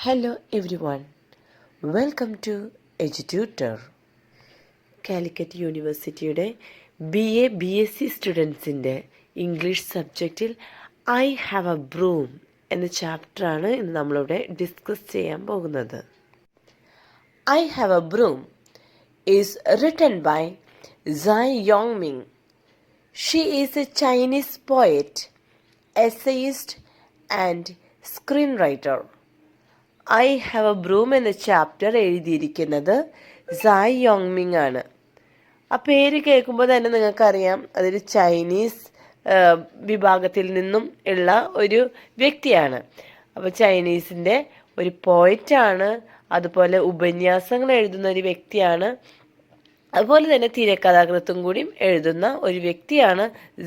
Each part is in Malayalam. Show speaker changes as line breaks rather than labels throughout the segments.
Hello everyone, welcome to EduTutor. Calicut യൂണിവേഴ്സിറ്റിയുടെ BA-BSc സ്റ്റുഡൻസിൻ്റെ ഇംഗ്ലീഷ് സബ്ജക്റ്റിൽ ഐ ഹാവ് എ ബ്രൂം എന്ന ചാപ്റ്ററാണ് ഇന്ന് നമ്മളിവിടെ ഡിസ്കസ് ചെയ്യാൻ പോകുന്നത്. I have a broom is written by Zhai Yongming. She is a Chinese poet, essayist and screenwriter. I have a broom എന്ന ചാപ്റ്റർ എഴുതിയിരിക്കുന്നത് സായ് യോങ്മിങ് ആണ്. ആ പേര് കേൾക്കുമ്പോൾ തന്നെ നിങ്ങൾക്കറിയാം അതൊരു ചൈനീസ് വിഭാഗത്തിൽ നിന്നും ഉള്ള ഒരു വ്യക്തിയാണ്. അപ്പോൾ ചൈനീസിൻ്റെ ഒരു പോയറ്റാണ്, അതുപോലെ ഉപന്യാസങ്ങൾ എഴുതുന്ന ഒരു വ്യക്തിയാണ്, അതുപോലെ തന്നെ തിരക്കഥാകൃത്തും കൂടിയും എഴുതുന്ന ഒരു വ്യക്തിയാണ്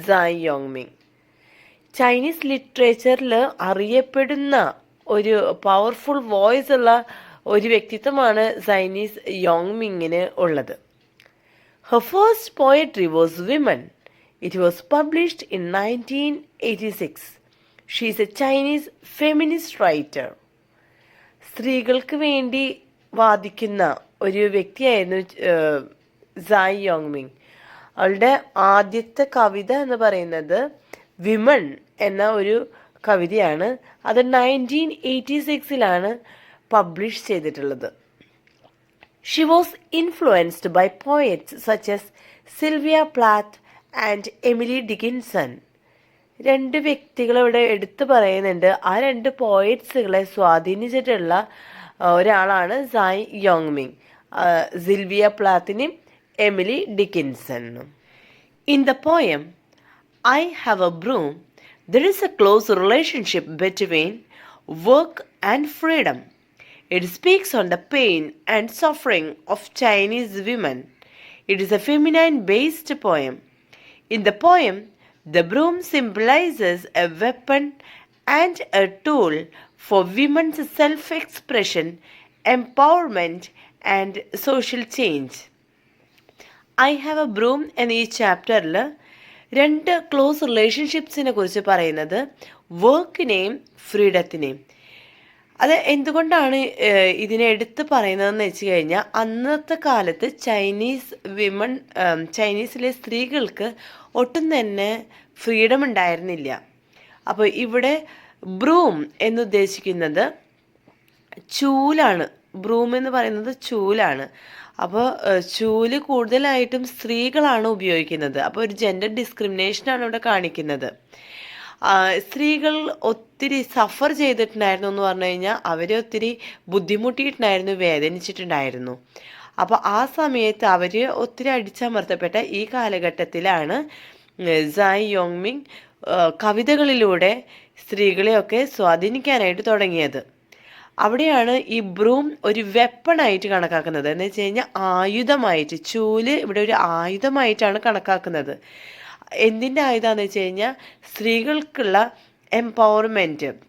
സായ് യോങ്മിങ്. ചൈനീസ് ലിറ്ററേച്ചറിൽ അറിയപ്പെടുന്ന ഒരു പവർഫുൾ വോയിസ് ഉള്ള ഒരു വ്യക്തിത്വമാണ് ചൈനീസ് യോങ്മിങ്ങിന് ഉള്ളത്. Her first poetry was women. It was published in 1986. She is A Chinese feminist writer. സ്ത്രീകൾക്ക് വേണ്ടി വാദിക്കുന്ന ഒരു വ്യക്തിയായിരുന്നു സായ് യോങ്മിങ്. അവളുടെ ആദ്യത്തെ കവിത എന്ന് പറയുന്നത് വിമൺ എന്ന ഒരു കവിതയാണ്. അത് 1986 പബ്ലിഷ് ചെയ്തിട്ടുള്ളത്. She was influenced by poets such as Sylvia Plath and Emily Dickinson. രണ്ട് വ്യക്തികളിവിടെ എടുത്തു പറയുന്നുണ്ട്. ആ രണ്ട് പോയറ്റ്സുകളെ സ്വാധീനിച്ചിട്ടുള്ള ഒരാളാണ് സായ് യോങ്മിങ്, സിൽവിയ പ്ലാത്തിനും എമിലി ഡിക്കിൻസണും. In the poem I have a broom, there is a close relationship between work and freedom. It speaks on the pain and suffering of Chinese women. It is a feminine-based poem. In the poem, the broom symbolizes a weapon and a tool for women's self-expression, empowerment, and social change. I have a broom എന്ന ഈ ചാപ്റ്ററിൽ രണ്ട് ക്ലോസ് റിലേഷൻഷിപ്സിനെ കുറിച്ച് പറയുന്നത് വർക്കിനെയും ഫ്രീഡത്തിനെയും. അത് എന്തുകൊണ്ടാണ് ഇതിനെ എടുത്ത് പറയുന്നതെന്ന് വെച്ച് കഴിഞ്ഞാൽ അന്നത്തെ കാലത്ത് ചൈനീസിലെ സ്ത്രീകൾക്ക് ഒട്ടും തന്നെ ഫ്രീഡം ഉണ്ടായിരുന്നില്ല. അപ്പോൾ ഇവിടെ ബ്രൂം എന്നുദ്ദേശിക്കുന്നത് ചൂലാണ്. ബ്രൂം എന്ന് പറയുന്നത് ചൂലാണ്. അപ്പോൾ ചൂല് കൂടുതലായിട്ടും സ്ത്രീകളാണ് ഉപയോഗിക്കുന്നത്. അപ്പോൾ ഒരു ജെൻഡർ ഡിസ്ക്രിമിനേഷനാണ് ഇവിടെ കാണിക്കുന്നത്. സ്ത്രീകൾ ഒത്തിരി സഫർ ചെയ്തിട്ടുണ്ടായിരുന്നു എന്ന് പറഞ്ഞു കഴിഞ്ഞാൽ അവർ ഒത്തിരി ബുദ്ധിമുട്ടിയിട്ടുണ്ടായിരുന്നു, വേദനിച്ചിട്ടുണ്ടായിരുന്നു. അപ്പോൾ ആ സമയത്ത് അവർ ഒത്തിരി അടിച്ചമർത്തപ്പെട്ട ഈ കാലഘട്ടത്തിലാണ് സായ് യോങ്മിങ് കവിതകളിലൂടെ സ്ത്രീകളെയൊക്കെ സ്വാധീനിക്കാനായിട്ട് തുടങ്ങിയത്. അവിടെയാണ് ഈ ബ്രൂം ഒരു വെപ്പണായിട്ട് കണക്കാക്കുന്നത്. എന്ന് വെച്ച് കഴിഞ്ഞാൽ ആയുധമായിട്ട്, ചൂല് ഇവിടെ ഒരു ആയുധമായിട്ടാണ് കണക്കാക്കുന്നത്. എന്തിൻ്റെ ആയുധമാണെന്ന് വെച്ച് കഴിഞ്ഞാൽ സ്ത്രീകൾക്കുള്ള എംപവർമെൻറ്റ് എന്ന്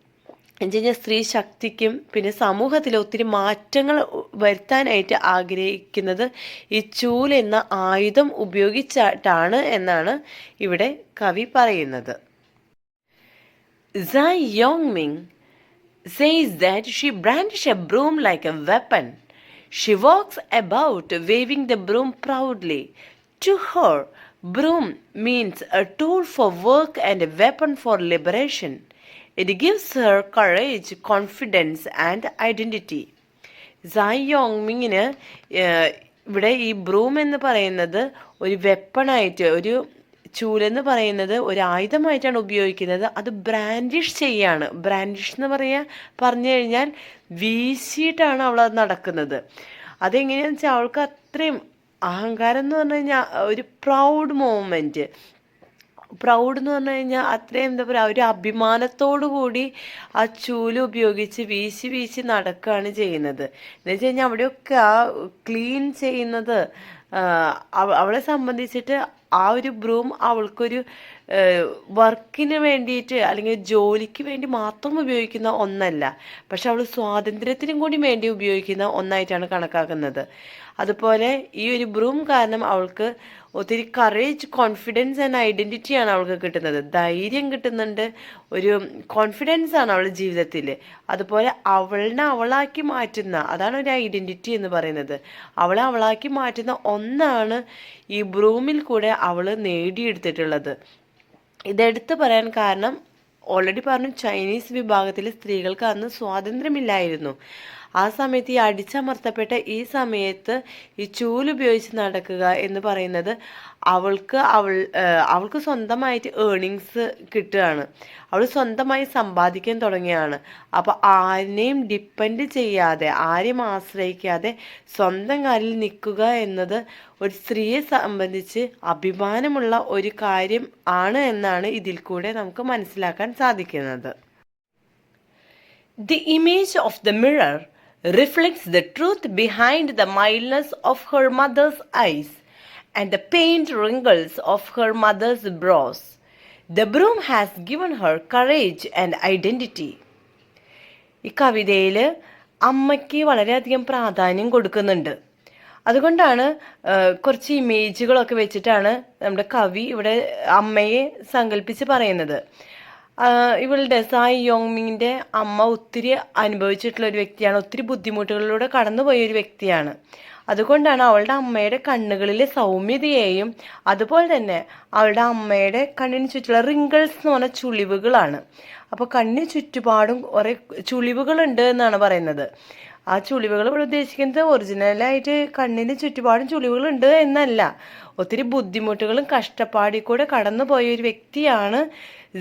വെച്ച് കഴിഞ്ഞാൽ സ്ത്രീ ശക്തിക്കും പിന്നെ സമൂഹത്തിൽ ഒത്തിരി മാറ്റങ്ങൾ വരുത്താനായിട്ട് ആഗ്രഹിക്കുന്നത് ഈ ചൂൽ എന്ന ആയുധം ഉപയോഗിച്ചിട്ടാണ് എന്നാണ് ഇവിടെ കവി പറയുന്നത്. Sai യോങ്മിങ് says that she brandishes a broom like a weapon. She walks about waving the broom proudly. To her, broom means a tool for work and a weapon for liberation. It gives her courage, confidence and identity. Sai യോങ്മിങ്ങിന് ഇവിടെ ഈ ബ്രൂം എന്ന് പറയുന്നത് ഒരു വെപ്പണായിട്ട്, ഒരു ചൂലെന്ന് പറയുന്നത് ഒരു ആയുധമായിട്ടാണ് ഉപയോഗിക്കുന്നത്. അത് ബ്രാൻഡിഷ് ചെയ്യാണ്. ബ്രാൻഡിഷ് എന്ന് പറഞ്ഞു കഴിഞ്ഞാൽ വീശിയിട്ടാണ് അവൾ അത് നടക്കുന്നത്. അതെങ്ങനെയാണെന്ന് വെച്ചാൽ അവൾക്ക് അത്രയും അഹങ്കാരം എന്ന് പറഞ്ഞു കഴിഞ്ഞാൽ ഒരു പ്രൗഡ് മൂവ്മെൻറ്റ്. പ്രൗഡ് എന്ന് പറഞ്ഞു കഴിഞ്ഞാൽ അത്രയും എന്താ പറയുക, ഒരു അഭിമാനത്തോടു കൂടി ആ ചൂല് ഉപയോഗിച്ച് വീശി വീശി നടക്കുകയാണ് ചെയ്യുന്നത്. എന്ന് വെച്ച് കഴിഞ്ഞാൽ അവിടെയൊക്കെ ആ ക്ലീൻ ചെയ്യുന്നത് അവളെ സംബന്ധിച്ചിട്ട് ആ ഒരു ബ്രൂം അവൾക്കൊരു വർക്കിന് വേണ്ടിയിട്ട് അല്ലെങ്കിൽ ജോലിക്ക് വേണ്ടി മാത്രം ഉപയോഗിക്കുന്ന ഒന്നല്ല, പക്ഷെ അവൾ സ്വാതന്ത്ര്യത്തിനും കൂടി വേണ്ടി ഉപയോഗിക്കുന്ന ഒന്നായിട്ടാണ് കണക്കാക്കുന്നത്. അതുപോലെ ഈ ഒരു ബ്രൂം കാരണം അവൾക്ക് ഒത്തിരി കറേജ്, കോൺഫിഡൻസ് ആൻഡ് ഐഡൻറ്റിറ്റിയാണ് അവൾക്ക് കിട്ടുന്നത്. ധൈര്യം കിട്ടുന്നുണ്ട്, ഒരു കോൺഫിഡൻസ് ആണ് അവളുടെ ജീവിതത്തിൽ. അതുപോലെ അവളിനെ അവളാക്കി മാറ്റുന്ന, അതാണ് ഒരു ഐഡൻറ്റിറ്റി എന്ന് പറയുന്നത്. അവളെ അവളാക്കി മാറ്റുന്ന ഒന്നാണ് ഈ ബ്രൂമിൽ കൂടെ അവൾ നേടിയെടുത്തിട്ടുള്ളത്. ഇതെടുത്ത് പറയാൻ കാരണം, ഓൾറെഡി പറഞ്ഞു, ചൈനീസ് വിഭാഗത്തിൽ സ്ത്രീകൾക്ക് അന്ന് സ്വാതന്ത്ര്യമില്ലായിരുന്നു. ആ സമയത്ത് ഈ അടിച്ചമർത്തപ്പെട്ട ഈ സമയത്ത് ഈ ചൂലുപയോഗിച്ച് നടക്കുക എന്ന് പറയുന്നത് അവൾക്ക് സ്വന്തമായിട്ട് ഏർണിങ്സ് കിട്ടുകയാണ്. അവൾ സ്വന്തമായി സമ്പാദിക്കാൻ തുടങ്ങിയാണ്. അപ്പോൾ ആരെയും ഡിപ്പെൻഡ് ചെയ്യാതെ, ആരെയും ആശ്രയിക്കാതെ സ്വന്തം കാലിൽ നിൽക്കുക എന്നത് ഒരു സ്ത്രീയെ സംബന്ധിച്ച് അഭിമാനമുള്ള ഒരു കാര്യം ആണ് എന്നാണ് ഇതിൽ കൂടെ നമുക്ക് മനസ്സിലാക്കാൻ സാധിക്കുന്നത്. The image of the mirror reflects the truth behind the mildness of her mother's eyes and the pained wrinkles of her mother's brows. The broom has given her courage and identity. ഈ കവിതയിൽ അമ്മയ്ക്ക് വളരെയധികം പ്രാധാന്യം കൊടുക്കുന്നുണ്ട്. അതുകൊണ്ടാണ് കുറച്ച് ഇമേജുകളൊക്കെ വെച്ചിട്ടാണ് നമ്മുടെ കവി ഇവിടെ അമ്മയെ സങ്കല്പിച്ച് പറയുന്നത്. ഇവളുടെ സായ് യോങ്മിങ്ങിൻ്റെ അമ്മ ഒത്തിരി അനുഭവിച്ചിട്ടുള്ള ഒരു വ്യക്തിയാണ്, ഒത്തിരി ബുദ്ധിമുട്ടുകളിലൂടെ കടന്നുപോയ ഒരു വ്യക്തിയാണ്. അതുകൊണ്ടാണ് അവളുടെ അമ്മയുടെ കണ്ണുകളിലെ സൗമ്യതയെയും അതുപോലെ തന്നെ അവളുടെ അമ്മയുടെ കണ്ണിന് ചുറ്റുള്ള റിങ്കിൾസ് എന്ന് പറഞ്ഞ ചുളിവുകളാണ്. അപ്പോൾ കണ്ണിന് ചുറ്റുപാടും കുറേ ചുളിവുകളുണ്ട് എന്നാണ് പറയുന്നത്. ആ ചുളിവുകൾ ഇവിടെ ഉദ്ദേശിക്കുന്നത് ഒറിജിനലായിട്ട് കണ്ണിന് ചുറ്റുപാടും ചുളിവുകളുണ്ട് എന്നല്ല, ഒത്തിരി ബുദ്ധിമുട്ടുകളും കഷ്ടപ്പാടിൽ കൂടെ കടന്നു പോയ ഒരു വ്യക്തിയാണ്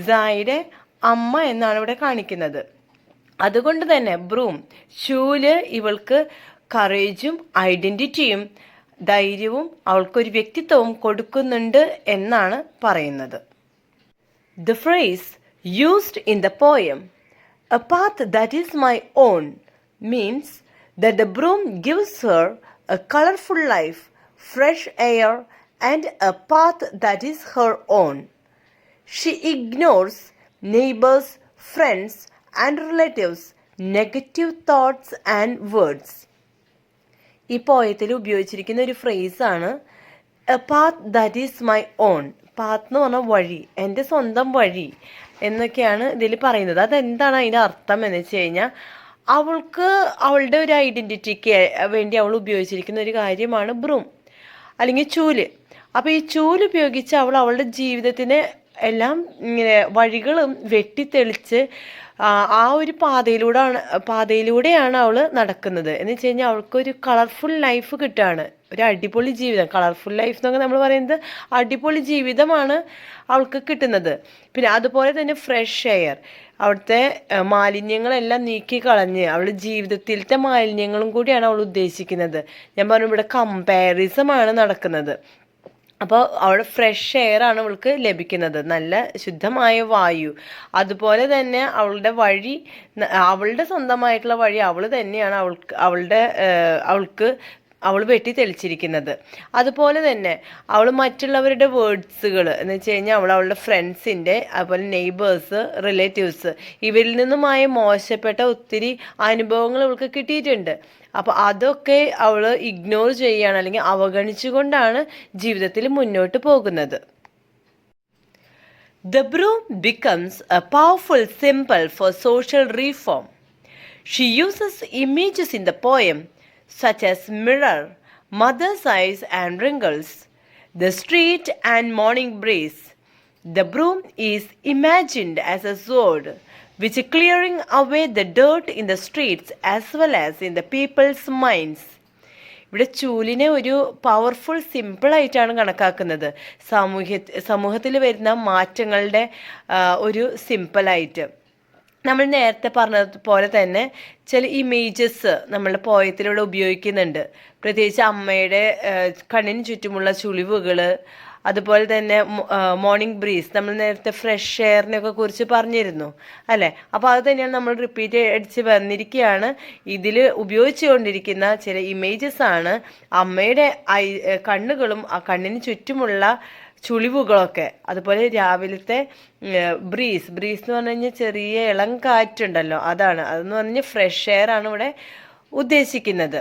സായിയുടെ അമ്മ എന്നാണ് ഇവിടെ കാണിക്കുന്നത്. അതുകൊണ്ട് തന്നെ ബ്രൂം, ചൂല് ഇവൾക്ക് കറേജും ഐഡൻറ്റിറ്റിയും ധൈര്യവും അവൾക്കൊരു വ്യക്തിത്വവും കൊടുക്കുന്നുണ്ട് എന്നാണ് പറയുന്നത്. The phrase used in the poem, "A path that is my own," means that the broom gives her a colorful life, fresh air, and a path that is her own. She ignores neighbors, friends, and relatives' negative thoughts and words. ഈ പോയത്തിൽ ഉപയോഗിച്ചിരിക്കുന്ന ഒരു ഫ്രേസാണ് a path that is my own. Path എന്ന് പറഞ്ഞാൽ വഴി, എൻ്റെ സ്വന്തം വഴി എന്നൊക്കെയാണ് ഇതിൽ പറയുന്നത്. അതെന്താണ് അതിൻ്റെ അർത്ഥം എന്ന് വെച്ച് കഴിഞ്ഞാൽ, അവൾക്ക് അവളുടെ ഒരു ഐഡൻറ്റിറ്റിക്ക് വേണ്ടി അവൾ ഉപയോഗിച്ചിരിക്കുന്ന ഒരു കാര്യമാണ് ബ്രൂം അല്ലെങ്കിൽ ചൂല്. അപ്പോൾ ഈ ചൂല് ഉപയോഗിച്ച് അവൾ അവളുടെ ജീവിതത്തിന് എല്ലാം ഇങ്ങനെ വഴികളും വെട്ടിത്തെളിച്ച് ആ ഒരു പാതയിലൂടെയാണ് അവൾ നടക്കുന്നത്. എന്ന് വെച്ച് കഴിഞ്ഞാൽ അവൾക്കൊരു കളർഫുൾ ലൈഫ് കിട്ടുകയാണ്, ഒരു അടിപൊളി ജീവിതം. കളർഫുൾ ലൈഫ് എന്നൊക്കെ നമ്മൾ പറയുന്നത് അടിപൊളി ജീവിതമാണ് അവൾക്ക് കിട്ടുന്നത്. പിന്നെ അതുപോലെ തന്നെ ഫ്രഷ് എയർ, അവിടുത്തെ മാലിന്യങ്ങളെല്ലാം നീക്കി കളഞ്ഞ് അവളുടെ ജീവിതത്തിലത്തെ മാലിന്യങ്ങളും കൂടിയാണ് അവൾ ഉദ്ദേശിക്കുന്നത്. ഞാൻ പറഞ്ഞു, ഇവിടെ കമ്പാരിസമാണ് നടക്കുന്നത്. അപ്പോൾ അവിടെ ഫ്രഷ് എയർ ആണ് അവൾക്ക് ലഭിക്കുന്നത്, നല്ല ശുദ്ധമായ വായു. അതുപോലെ തന്നെ അവളുടെ വഴി, അവളുടെ സ്വന്തമായിട്ടുള്ള വഴി അവൾ തന്നെയാണ് അവൾ വെട്ടി തെളിച്ചിരിക്കുന്നത്. അതുപോലെ തന്നെ അവൾ മറ്റുള്ളവരുടെ വേർഡ്സുകൾ എന്ന് വെച്ച് കഴിഞ്ഞാൽ അവളുടെ ഫ്രണ്ട്സിൻ്റെ, അതുപോലെ നെയ്ബേഴ്സ്, റിലേറ്റീവ്സ്, ഇവരിൽ നിന്നുമായ മോശപ്പെട്ട ഒത്തിരി അനുഭവങ്ങൾ അവൾക്ക് കിട്ടിയിട്ടുണ്ട്. അപ്പോൾ അതൊക്കെ അവൾ ഇഗ്നോർ ചെയ്യുകയാണ്, അല്ലെങ്കിൽ അവഗണിച്ചുകൊണ്ടാണ് ജീവിതത്തിൽ മുന്നോട്ട് പോകുന്നത്. The broom becomes a powerful symbol for social reform. She uses images in the poem such as mirror, mother's eyes and wrinkles, the street and morning breeze. The broom is imagined as a sword which is clearing away the dirt in the streets as well as in the people's minds. ഇവിടെ ചൂലിനെ ഒരു പവർഫുൾ സിമ്പിളായിട്ടാണ് കണക്കാക്കുന്നത്, സമൂഹത്തിൽ വരുന്ന മാറ്റങ്ങളുടെ ഒരു സിമ്പിളായിട്ട്. നമ്മൾ നേരത്തെ പറഞ്ഞതുപോലെ തന്നെ ചില ഇമേജസ് നമ്മളുടെ പോയത്തിലൂടെ ഉപയോഗിക്കുന്നുണ്ട്. പ്രത്യേകിച്ച് അമ്മയുടെ കണ്ണിന് ചുറ്റുമുള്ള ചുളിവുകൾ, അതുപോലെ തന്നെ മോർണിംഗ് ബ്രീസ്, നമ്മൾ നേരത്തെ ഫ്രഷ് എയറിനെയൊക്കെ കുറിച്ച് പറഞ്ഞിരുന്നു അല്ലേ. അപ്പോൾ അത് തന്നെയാണ് നമ്മൾ റിപ്പീറ്റ് അടിച്ച് വന്നിരിക്കുകയാണ്. ഇതിൽ ഉപയോഗിച്ചുകൊണ്ടിരിക്കുന്ന ചില ഇമേജസ് ആണ് അമ്മയുടെ കണ്ണുകളും ആ കണ്ണിന് ചുറ്റുമുള്ള ചുളിവുകളൊക്കെ. അതുപോലെ രാവിലത്തെ ബ്രീസ് എന്ന് പറഞ്ഞു കഴിഞ്ഞാൽ ചെറിയ ഇളം കാറ്റുണ്ടല്ലോ, അതെന്ന് പറഞ്ഞാൽ ഫ്രഷ് എയർ ആണ് ഇവിടെ ഉദ്ദേശിക്കുന്നത്.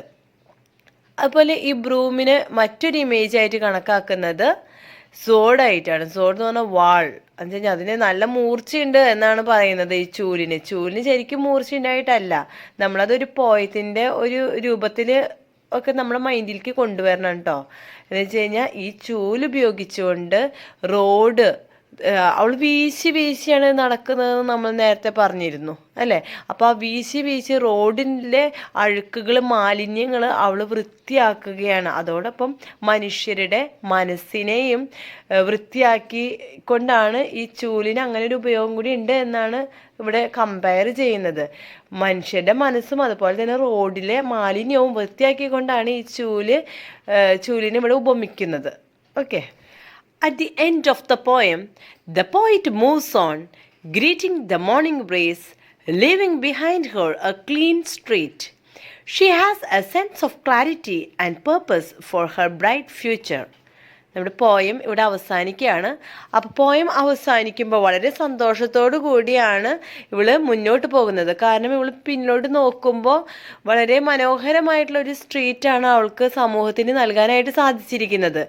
അതുപോലെ ഈ ബ്രൂമിന് മറ്റൊരു ഇമേജ് ആയിട്ട് കണക്കാക്കുന്നത് സോഡായിട്ടാണ്. സോഡ് എന്ന് പറഞ്ഞാൽ വാൾ എന്ന് വെച്ചാൽ അതിന് നല്ല മൂർച്ചയുണ്ട് എന്നാണ് പറയുന്നത്. ഈ ചൂലിന് ശരിക്കും മൂർച്ച ഉണ്ടായിട്ടല്ല, നമ്മളതൊരു പോയത്തിൻ്റെ ഒരു രൂപത്തിൽ ഒക്കെ നമ്മുടെ മൈൻഡിലേക്ക് കൊണ്ടുവരണം കേട്ടോ. എന്ന് വെച്ച് കഴിഞ്ഞാൽ ഈ ചൂല് ഉപയോഗിച്ചുകൊണ്ട് റോഡ് അവൾ വീശിയാണ് നടക്കുന്നത് നമ്മൾ നേരത്തെ പറഞ്ഞിരുന്നു അല്ലേ. അപ്പോൾ ആ വീശി റോഡിലെ അഴുക്കുകൾ മാലിന്യങ്ങൾ അവൾ വൃത്തിയാക്കുകയാണ്. അതോടൊപ്പം മനുഷ്യരുടെ മനസ്സിനെയും വൃത്തിയാക്കിക്കൊണ്ടാണ് ഈ ചൂലിന് അങ്ങനെ ഒരു ഉപയോഗം കൂടി ഉണ്ട് എന്നാണ് ഇവിടെ കമ്പയർ ചെയ്യുന്നത്. മനുഷ്യരുടെ മനസ്സും അതുപോലെ തന്നെ റോഡിലെ മാലിന്യവും വൃത്തിയാക്കിക്കൊണ്ടാണ് ഈ ചൂലിനെ ഇവിടെ ഉപമിക്കുന്നത്. Okay. At the end of the poem, the poet moves on, greeting the morning breeze, leaving behind her a clean street. She has a sense of clarity and purpose for her bright future. നമ്മുടെ പോയം ഇവിടെ അവസാനിക്കുകയാണ്. അപ്പോൾ പോയം അവസാനിക്കുമ്പോൾ വളരെ സന്തോഷത്തോടു കൂടിയാണ് ഇവള് മുന്നോട്ട് പോകുന്നത്. കാരണം ഇവള് പിന്നോട്ട് നോക്കുമ്പോൾ വളരെ മനോഹരമായിട്ടുള്ളൊരു സ്ട്രീറ്റാണ് അവൾക്ക് സമൂഹത്തിന് നൽകാനായിട്ട് സാധിച്ചിരിക്കുന്നത്.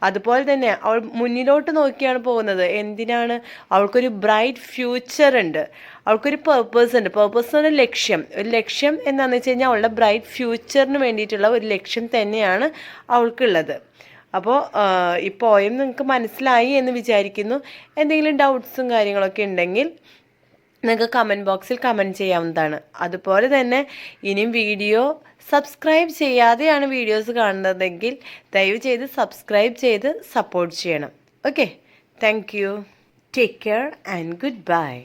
അതുപോലെ തന്നെ അവൾ മുന്നിലോട്ട് നോക്കിയാണ് പോകുന്നത്. എന്തിനാണ്? അവൾക്കൊരു ബ്രൈറ്റ് ഫ്യൂച്ചർ ഉണ്ട്, അവൾക്കൊരു പേർപ്പസ് ഉണ്ട്. പേർപ്പസ് എന്ന് പറഞ്ഞാൽ ലക്ഷ്യം. ഒരു ലക്ഷ്യം എന്താണെന്ന് വെച്ച് കഴിഞ്ഞാൽ അവളുടെ ബ്രൈറ്റ് ഫ്യൂച്ചറിന് വേണ്ടിയിട്ടുള്ള ഒരു ലക്ഷ്യം തന്നെയാണ് അവൾക്കുള്ളത്. അപ്പോൾ ഈ പോയം നിങ്ങൾക്ക് മനസ്സിലായി എന്ന് വിചാരിക്കുന്നു. എന്തെങ്കിലും ഡൗട്ട്സും കാര്യങ്ങളൊക്കെ ഉണ്ടെങ്കിൽ നിങ്ങൾക്ക് കമൻറ്റ് ബോക്സിൽ കമൻറ്റ് ചെയ്യാവുന്നതാണ്. അതുപോലെ തന്നെ ഇനിയും വീഡിയോ സബ്സ്ക്രൈബ് ചെയ്യാതെയാണ് വീഡിയോസ് കാണുന്നതെങ്കിൽ ദയവ് ചെയ്ത് സബ്സ്ക്രൈബ് ചെയ്ത് സപ്പോർട്ട് ചെയ്യണം. Okay, thank you. Take care and good bye.